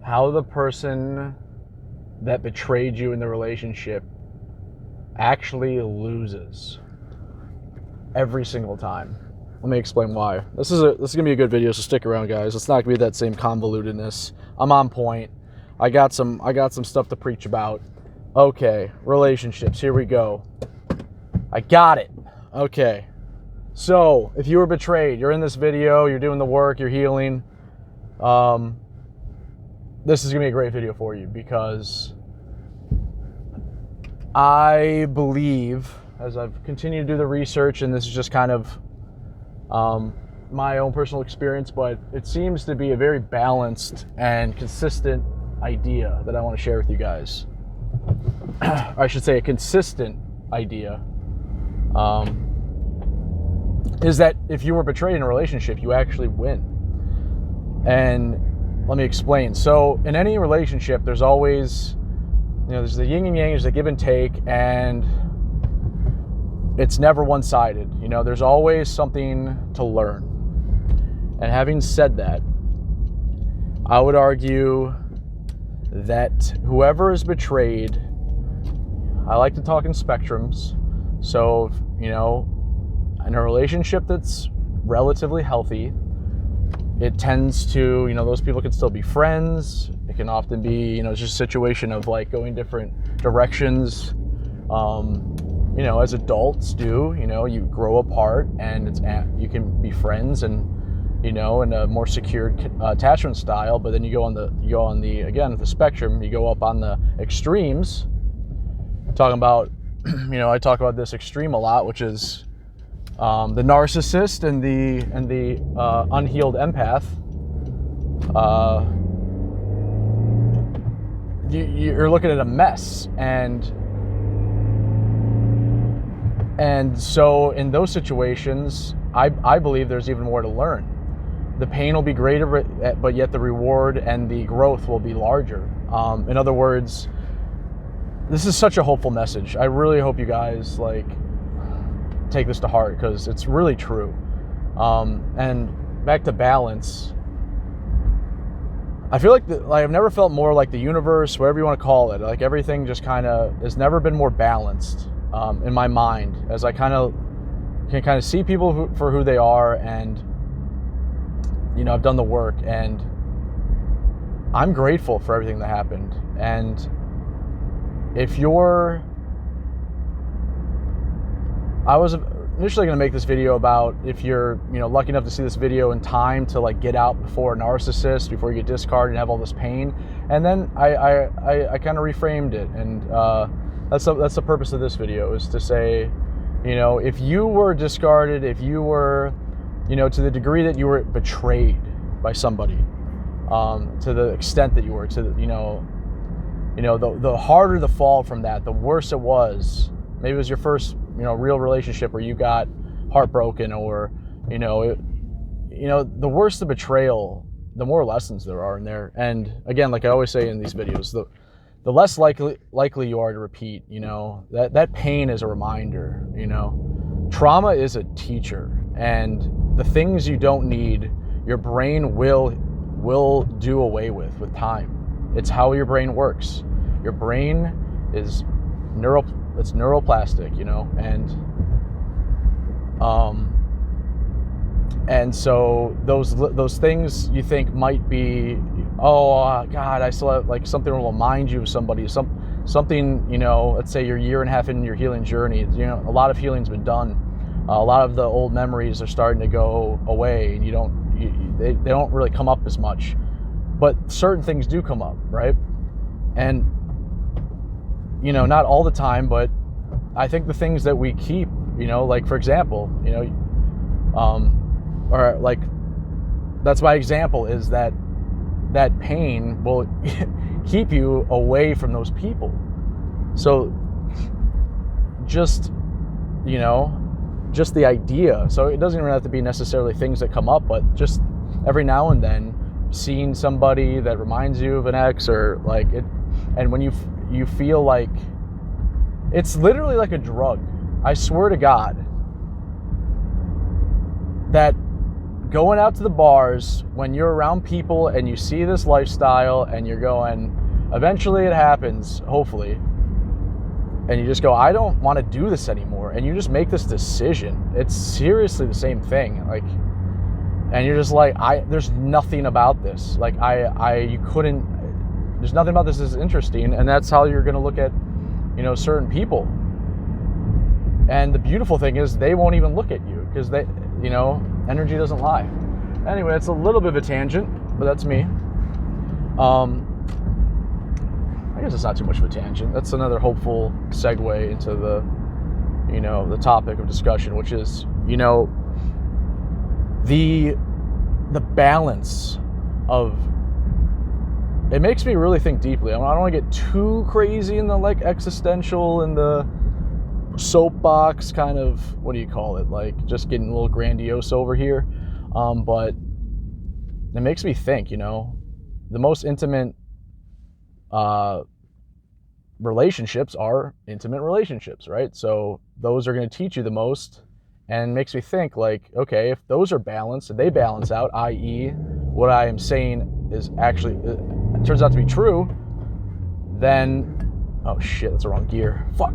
how the person that betrayed you in the relationship actually loses every single time. Let me explain why. This is gonna be a good video, so stick around, guys. It's not gonna be that same convolutedness. I'm on point. I got some stuff to preach about. Okay, relationships. Here we go. I got it. Okay. So, if you were betrayed, you're in this video, you're doing the work, you're healing. This is gonna be a great video for you because I believe, as I've continued to do the research, and this is just kind of my own personal experience, but it seems to be a very balanced and consistent idea that I want to share with you guys. I should say a consistent idea. Is that if you were betrayed in a relationship, you actually win. And let me explain. So in any relationship, there's always, there's the yin and yang, there's the give and take, and it's never one-sided. There's always something to learn. And having said that, I would argue that whoever is betrayed, I like to talk in spectrums. So, in a relationship that's relatively healthy, it tends to, those people can still be friends. It can often be, it's just a situation of like going different directions. As adults do, you grow apart and you can be friends and, in a more secured attachment style, but then you go on the spectrum, you go up on the extremes, talking about, I talk about this extreme a lot, which is the narcissist and the unhealed empath. You're looking at a mess, and so in those situations, I believe there's even more to learn. The pain will be greater, but yet the reward and the growth will be larger. In other words, this is such a hopeful message. I really hope you guys take this to heart because it's really true. And back to balance, I feel like I've never felt more like the universe, whatever you want to call it, like everything just kind of has never been more balanced in my mind, as I can see people for who they are, and I've done the work, and I'm grateful for everything that happened. And I was initially going to make this video about if you're, lucky enough to see this video in time to get out before a narcissist, before you get discarded and have all this pain. And then I kind of reframed it, and that's the purpose of this video, is to say, if you were discarded, if you were, to the degree that you were betrayed by somebody, to the extent that you were, to the harder the fall from that, the worse it was. Maybe it was your first, real relationship where you got heartbroken, or, the worse the betrayal, the more lessons there are in there. And again, like I always say in these videos, the less likely you are to repeat. That pain is a reminder. Trauma is a teacher, and the things you don't need, your brain will do away with time. It's how your brain works. Your brain is it's neuroplastic, and so those things you think might be, God, I still have something will remind you of somebody, something, let's say you're a year and a half in your healing journey, a lot of healing's been done. A lot of the old memories are starting to go away, and they don't really come up as much, but certain things do come up, right? And not all the time, but I think the things that we keep, for example, or that's my example, is that pain will keep you away from those people. So just the idea. So it doesn't even have to be necessarily things that come up, but just every now and then seeing somebody that reminds you of an ex, or it, and when you feel like it's literally like a drug. I swear to God that going out to the bars, when you're around people and you see this lifestyle and you're going, eventually it happens, hopefully, and you just go, I don't want to do this anymore, and you just make this decision. It's seriously the same thing. Like, and you're just like, there's nothing about this. Like, there's nothing about this that's interesting, and that's how you're going to look at, you know, certain people. And the beautiful thing is they won't even look at you because they, you know, energy doesn't lie. Anyway, it's a little bit of a tangent, but that's me. I guess it's not too much of a tangent. That's another hopeful segue into the, you know, the topic of discussion, which is, you know, the balance of, it makes me really think deeply. I don't want to get too crazy in the like existential and the soapbox kind of, what do you call it? Like just getting a little grandiose over here. But it makes me think, you know, the most intimate relationships are intimate relationships, right? So those are going to teach you the most, and makes me think like, okay, if those are balanced and they balance out, i.e. what I am saying is actually, it turns out to be true, then, oh shit, that's the wrong gear. Fuck.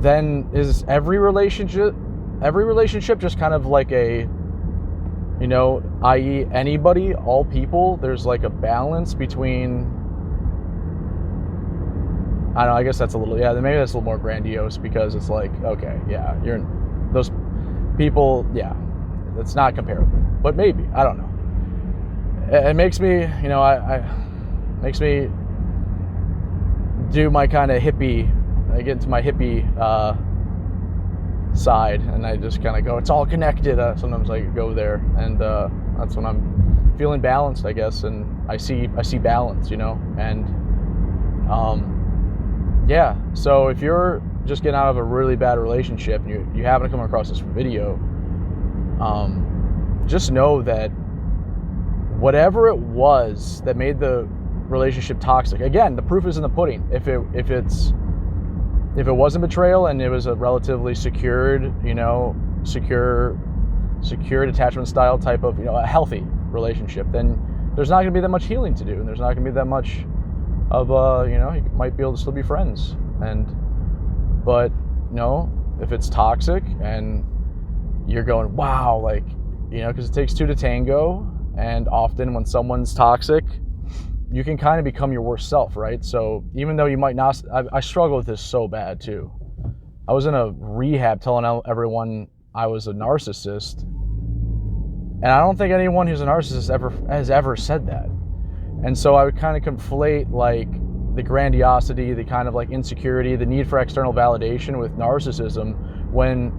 Then is every relationship just kind of like a, you know, i.e. anybody, all people, there's like a balance between, I don't know, I guess that's a little, yeah, maybe that's a little more grandiose because it's like, okay, yeah, those people, yeah, it's not comparable, but maybe, I don't know. It makes me, you know, makes me do my kind of hippie, I get into my hippie side, and I just kind of go, it's all connected. Sometimes I go there, and that's when I'm feeling balanced, I guess, and I see balance, you know. And yeah, so if you're just getting out of a really bad relationship and you happen to come across this video, just know that whatever it was that made the relationship toxic, again, the proof is in the pudding. If it wasn't betrayal and it was a relatively secured, you know, secured attachment style type of, you know, a healthy relationship, then there's not going to be that much healing to do, and there's not going to be that much of, you know, you might be able to still be friends. But you know, if it's toxic and you're going, wow, like, you know, because it takes two to tango, and often when someone's toxic, you can kind of become your worst self, right? So even though you might not, I struggle with this so bad too. I was in a rehab telling everyone I was a narcissist, and I don't think anyone who's a narcissist has ever said that. And so I would kind of conflate like the grandiosity, the kind of like insecurity, the need for external validation with narcissism, when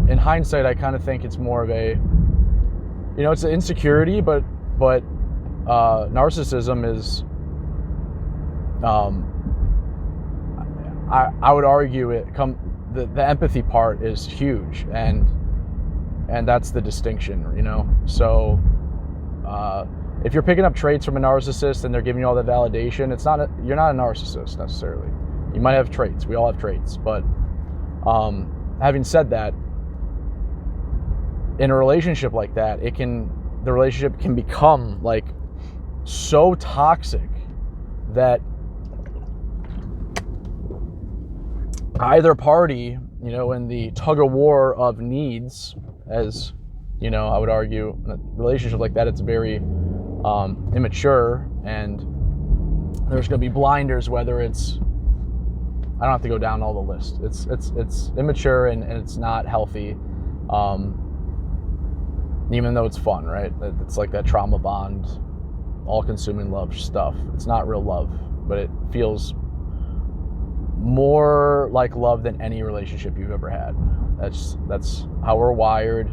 in hindsight I kind of think it's more of a, you know, it's an insecurity, but narcissism is, I would argue the empathy part is huge, and that's the distinction, you know. So if you're picking up traits from a narcissist and they're giving you all that validation, you're not a narcissist necessarily. You might have traits. We all have traits, but having said that, in a relationship like that, the relationship can become like so toxic that either party, you know, in the tug of war of needs, as you know, I would argue in a relationship like that, it's very immature, and there's going to be blinders, whether it's, I don't have to go down all the list. It's immature and it's not healthy, even though it's fun, right? It's like that trauma bond, all-consuming love stuff. It's not real love, but it feels more like love than any relationship you've ever had. That's how we're wired.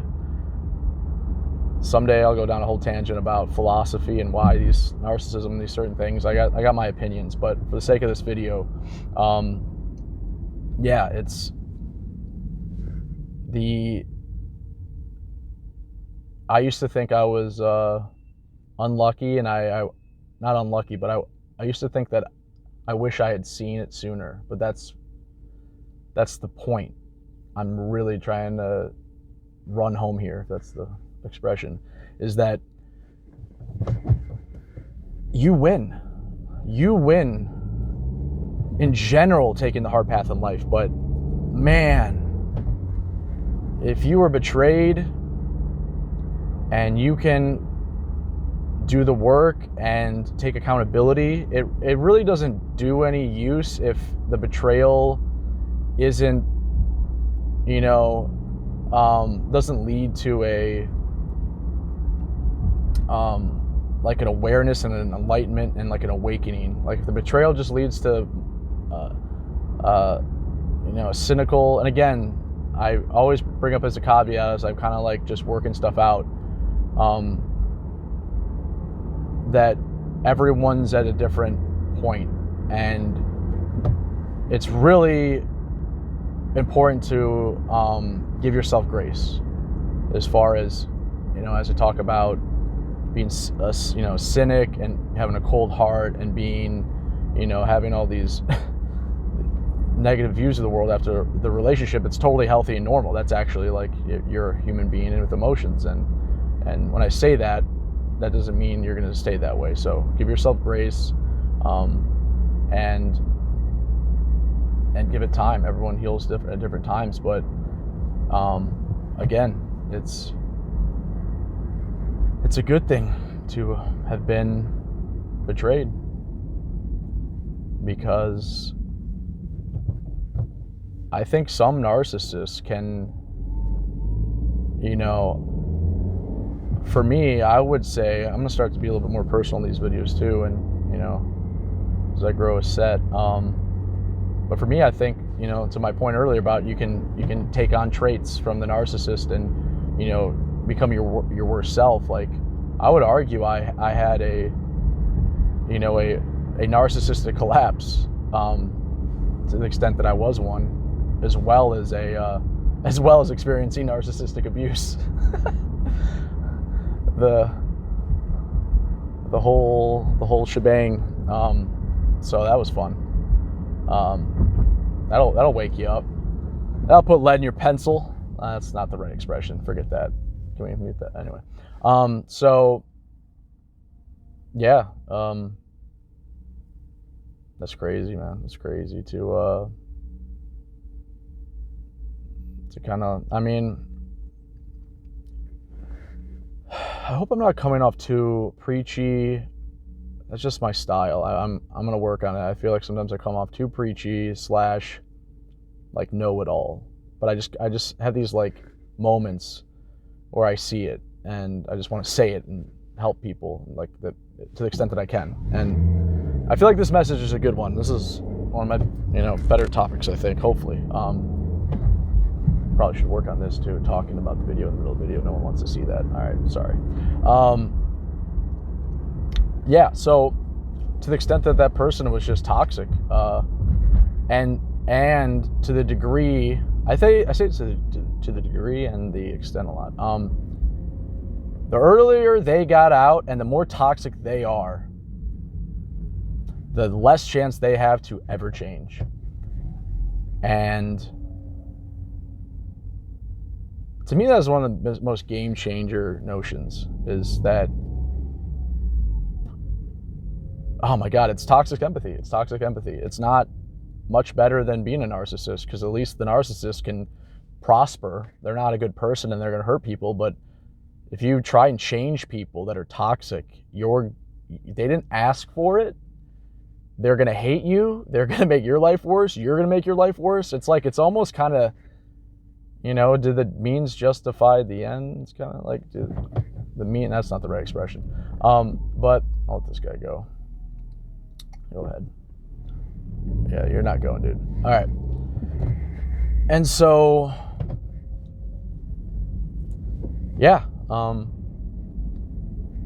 Someday I'll go down a whole tangent about philosophy and why these narcissism, these certain things. I got my opinions, but for the sake of this video, yeah, I used to think I was unlucky, and I not unlucky, but I used to think that I wish I had seen it sooner. But that's the point. I'm really trying to run home here, if that's the expression, is that you win. You win in general taking the hard path in life, but man, if you were betrayed and you can do the work and take accountability, it really doesn't do any use if the betrayal isn't, doesn't lead to a like an awareness and an enlightenment and like an awakening. Like if the betrayal just leads to a cynical, and again, I always bring up as a caveat as I'm kind of like just working stuff out, that everyone's at a different point, and it's really important to give yourself grace as far as, as I talk about being a cynic and having a cold heart and being, having all these negative views of the world after the relationship. It's totally healthy and normal. That's actually like, you're a human being and with emotions, and when I say that doesn't mean you're going to stay that way. So give yourself grace, and give it time. Everyone heals at different times, but again, it's a good thing to have been betrayed, because I think some narcissists can, for me, I would say, I'm going to start to be a little bit more personal in these videos too, and, as I grow a set. But for me, I think, to my point earlier about you can take on traits from the narcissist and, become your worst self. Like, I would argue I had a narcissistic collapse, to the extent that I was one, as well as experiencing narcissistic abuse. the whole shebang. So that was fun. That'll wake you up. That'll put lead in your pencil. That's not the right expression. Forget that. Can we mute that? Anyway. So yeah. That's crazy, man. That's crazy to kind of, I hope I'm not coming off too preachy. That's just my style. I'm gonna work on it. I feel like sometimes I come off too preachy / like know-it-all. But I just have these like moments where I see it and I just want to say it and help people like that to the extent that I can. And I feel like this message is a good one. This is one of my better topics, I think, hopefully. Probably should work on this too, talking about the video in the middle of the video. No one wants to see that. All right, sorry. Yeah, so to the extent that that person was just toxic, and to the degree, I say to the degree and the extent a lot. The earlier they got out and the more toxic they are, the less chance they have to ever change. And to me, that's one of the most game changer notions, is that, oh my God, it's toxic empathy. It's toxic empathy. It's not much better than being a narcissist, because at least the narcissist can prosper. They're not a good person and they're going to hurt people. But if you try and change people that are toxic, they didn't ask for it. They're going to hate you. They're going to make your life worse. You're going to make your life worse. It's like, it's almost kind of, do the means justify the ends? Kind of like, that's not the right expression. But I'll let this guy go. Go ahead. Yeah, you're not going, dude. All right. And so, yeah,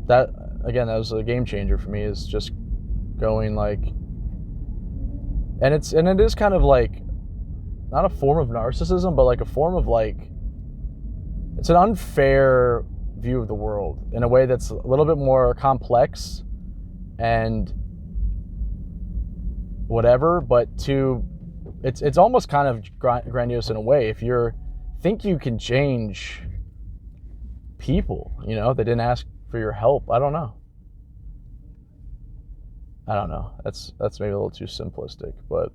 that was a game changer for me, is just going like, and it is kind of like, not a form of narcissism, but like a form of like, it's an unfair view of the world in a way that's a little bit more complex and whatever, but to it's almost kind of grandiose in a way. If you think you can change people, they didn't ask for your help. I don't know. That's maybe a little too simplistic, but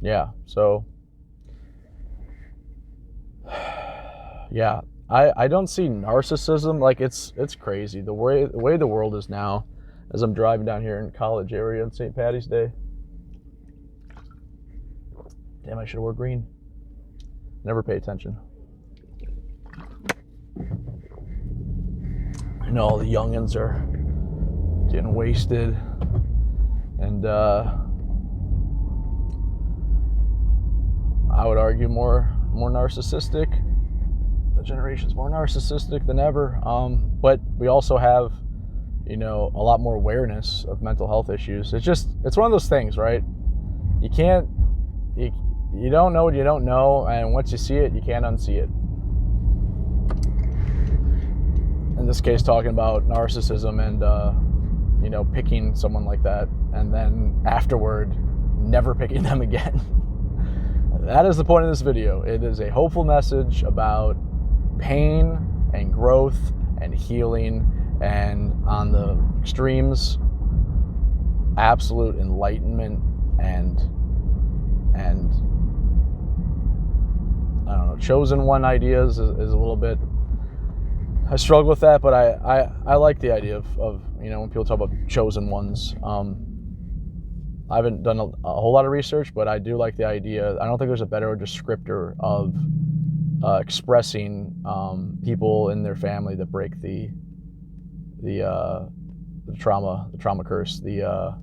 yeah. So yeah, I don't see narcissism. Like it's crazy the way the world is now. As I'm driving down here in College area on St. Patty's Day. Damn, I should have wore green. Never pay attention. All the youngins are getting wasted, and I would argue more narcissistic. The generation's more narcissistic than ever. But we also have, a lot more awareness of mental health issues. It's one of those things, right? You don't know what you don't know, and once you see it, you can't unsee it. In this case, talking about narcissism and, picking someone like that, and then afterward, never picking them again. That is the point of this video. It is a hopeful message about pain and growth and healing, and on the extremes, absolute enlightenment and I don't know, chosen one ideas is a little bit, I struggle with that, but I like the idea of when people talk about chosen ones. I haven't done a whole lot of research, but I do like the idea. I don't think there's a better descriptor of expressing people in their family that break the trauma curse, the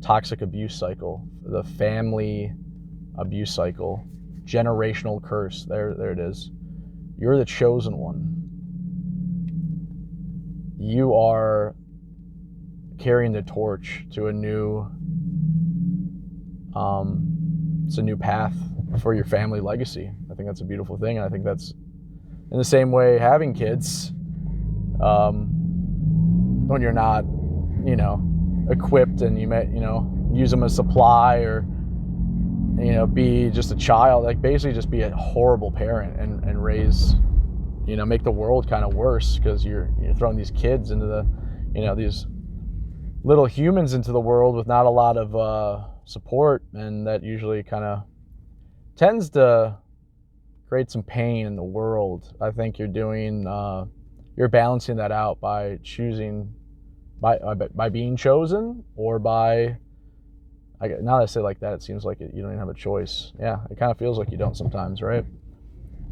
toxic abuse cycle, the family abuse cycle, generational curse. There it is. You're the chosen one. You are carrying the torch to a new path for your family legacy. I think that's a beautiful thing, and I think that's in the same way having kids. When you're not, equipped, and you may, use them as supply, or, be just a child, like basically just be a horrible parent and raise, make the world kind of worse, because you're throwing these kids into the, these little humans into the world with not a lot of support, and that usually kind of tends to create some pain in the world. I think you're balancing that out by choosing, by being chosen, or by, now that I say it like that, it seems like you don't even have a choice. Yeah, it kind of feels like you don't sometimes, right?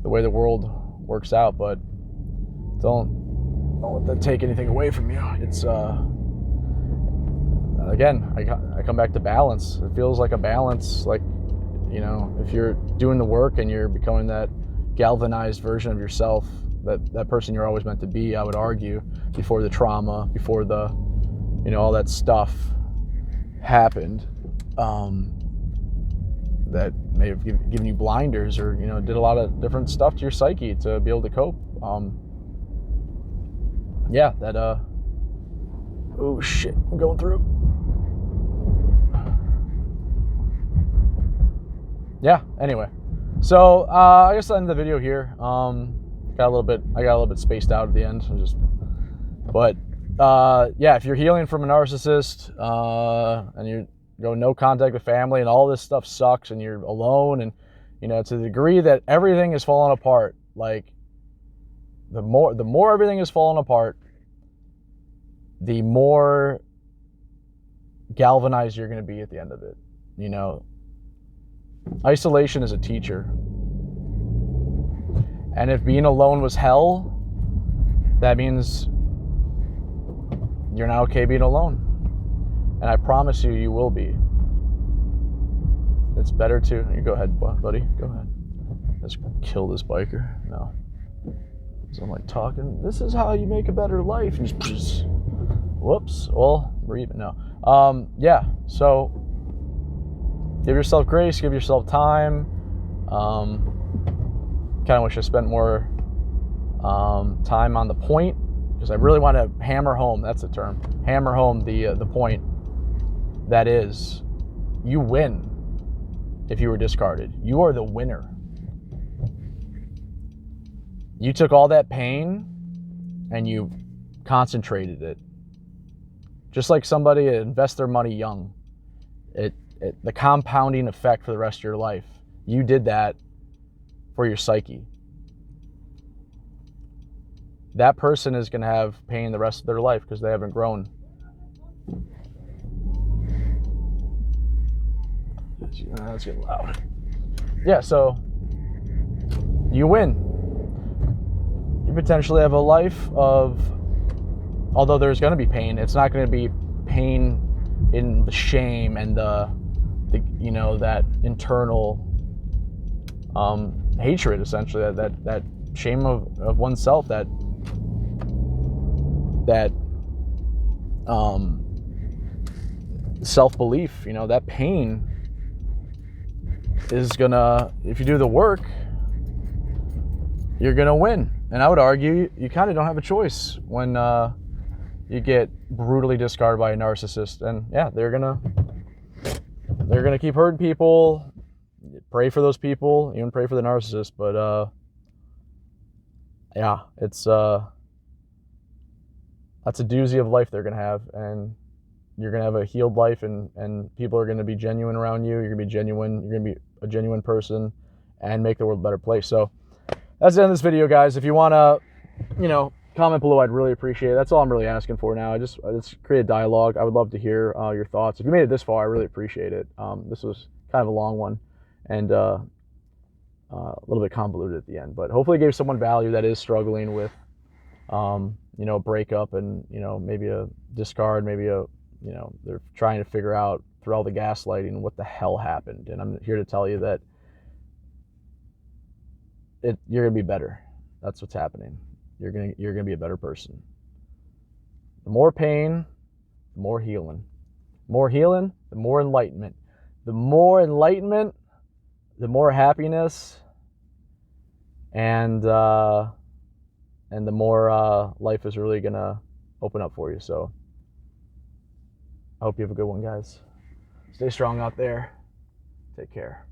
The way the world works out, but don't let that take anything away from you. It's again, I come back to balance. It feels like a balance, like, if you're doing the work and you're becoming that galvanized version of yourself, that person you're always meant to be, I would argue, before the trauma, before the, all that stuff happened, that may have given you blinders, or, did a lot of different stuff to your psyche to be able to cope. Oh shit, I'm going through. Yeah, anyway. So, I guess I'll end the video here. I got a little bit spaced out at the end. If you're healing from a narcissist, and you go no contact with family, and all this stuff sucks, and you're alone, and, to the degree that everything is falling apart, like, the more everything is falling apart, the more galvanized you're going to be at the end of it. Isolation is a teacher. And if being alone was hell, that means you're not okay being alone. And I promise you, you will be. It's better to, you go ahead, buddy, go ahead. Let's kill this biker. No. So I'm like talking, this is how you make a better life. And just whoops. Well, we're even now. So give yourself grace, give yourself time. Kind of wish I spent more time on the point, because I really want to hammer home, that's the term, hammer home the point that is, you win if you were discarded. You are the winner. You took all that pain and you concentrated it. Just like somebody invests their money young, the compounding effect for the rest of your life. You did that for your psyche. That person is going to have pain the rest of their life because they haven't grown. That's getting loud. Yeah, so you win. You potentially have a life of, although there's going to be pain, it's not going to be pain in the shame and the you know, that internal hatred, essentially, that shame of oneself, that self-belief, you know, that pain is gonna, if you do the work, you're gonna win. And I would argue you kind of don't have a choice when you get brutally discarded by a narcissist. And yeah, they're gonna keep hurting people. Pray for those people, even pray for the narcissist. But yeah, it's that's a doozy of life they're gonna have, and you're gonna have a healed life, and people are gonna be genuine around you. You're gonna be genuine. You're gonna be a genuine person, and make the world a better place. So that's the end of this video, guys. If you wanna, you know, comment below, I'd really appreciate it. That's all I'm really asking for now. I just create a dialogue. I would love to hear your thoughts. If you made it this far, I really appreciate it. This was kind of a long one, and a little bit convoluted at the end, but hopefully it gave someone value that is struggling with, you know, a breakup, and, you know, maybe a discard, maybe a, you know, they're trying to figure out through all the gaslighting what the hell happened. And I'm here to tell you that you're gonna be better. That's what's happening. You're gonna be a better person. The more pain, the more healing. The more healing, the more enlightenment. The more enlightenment, the more happiness, and the more life is really gonna open up for you. So I hope you have a good one, guys. Stay strong out there. Take care.